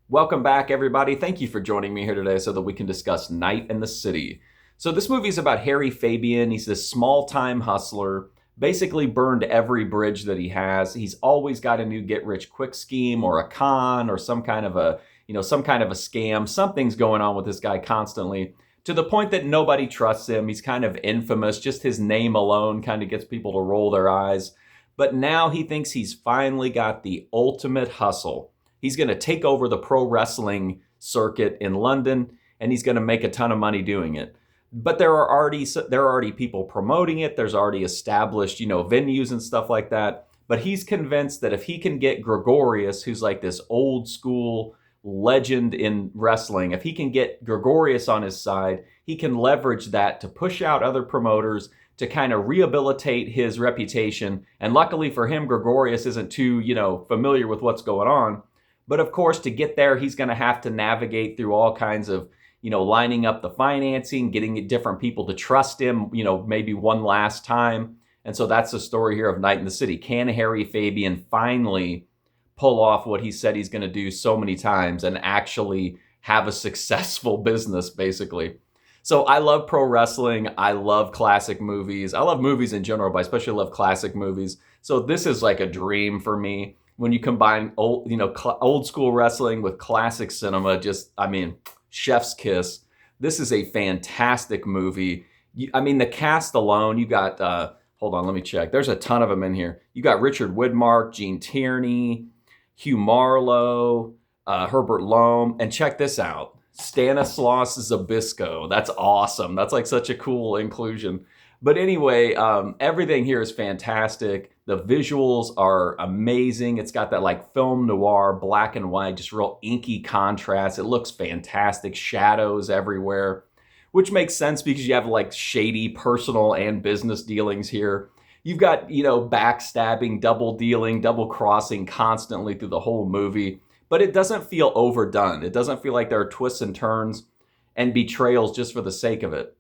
Welcome back, everybody. Thank you for joining me here today so that we can discuss Night in the City. So this movie is about Harry Fabian. He's this small-time hustler, basically burned every bridge that he has. He's always got a new get-rich-quick scheme or a con or some kind of a scam. Something's going on with this guy constantly, to the point that nobody trusts him. He's kind of infamous. Just his name alone kind of gets people to roll their eyes. But now he thinks he's finally got the ultimate hustle. He's going to take over the pro wrestling circuit in London, and he's going to make a ton of money doing it. But there are already people promoting it. There's already established, venues and stuff like that. But he's convinced that if he can get Gregorius, who's like this old school legend in wrestling, if he can get Gregorius on his side, he can leverage that to push out other promoters, to kind of rehabilitate his reputation. And luckily for him, Gregorius isn't too, familiar with what's going on. But of course, to get there, he's going to have to navigate through all kinds of, lining up the financing, getting different people to trust him, maybe one last time. And so that's the story here of Night in the City. Can Harry Fabian finally pull off what he said he's going to do so many times and actually have a successful business, basically? So I love pro wrestling. I love classic movies. I love movies in general, but I especially love classic movies. So this is like a dream for me. When you combine old school wrestling with classic cinema, chef's kiss. This is a fantastic movie. The cast alone, you got, hold on, let me check. There's a ton of them in here. You got Richard Widmark, Gene Tierney, Hugh Marlowe, Herbert Loam, and check this out. Stanislaus Zabisco. That's awesome. That's like such a cool inclusion. But anyway, everything here is fantastic. The visuals are amazing. It's got that like film noir, black and white, just real inky contrast. It looks fantastic. Shadows everywhere, which makes sense because you have like shady personal and business dealings here. You've got, backstabbing, double dealing, double crossing constantly through the whole movie. But it doesn't feel overdone. It doesn't feel like there are twists and turns and betrayals just for the sake of it.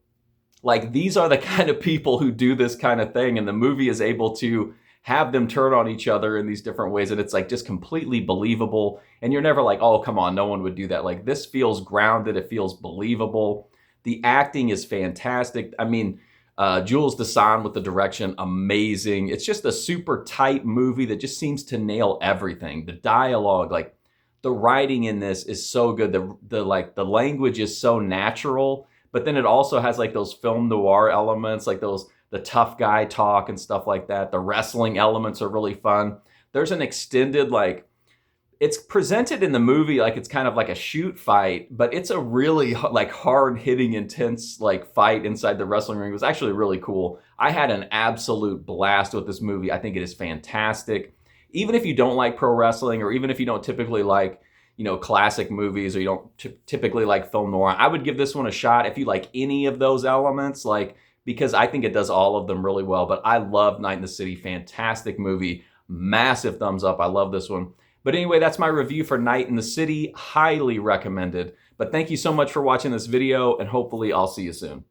Like, these are the kind of people who do this kind of thing, and the movie is able to have them turn on each other in these different ways, and it's like just completely believable. And you're never like, oh, come on, no one would do that. Like, this feels grounded. It feels believable. The acting is fantastic. Jules Dassin with the direction, amazing. It's just a super tight movie that just seems to nail everything. The dialogue, like, the writing in this is so good. The language is so natural, but then it also has like those film noir elements, like the tough guy talk and stuff like that. The wrestling elements are really fun. There's an extended, it's presented in the movie like it's kind of like a shoot fight, but it's a really like hard hitting, intense like fight inside the wrestling ring. It was actually really cool. I had an absolute blast with this movie. I think it is fantastic. Even if you don't like pro wrestling, or even if you don't typically like, classic movies, or you don't typically like film noir, I would give this one a shot if you like any of those elements, because I think it does all of them really well. But I love Night in the City. Fantastic movie. Massive thumbs up. I love this one. But anyway, that's my review for Night in the City. Highly recommended. But thank you so much for watching this video, and hopefully I'll see you soon.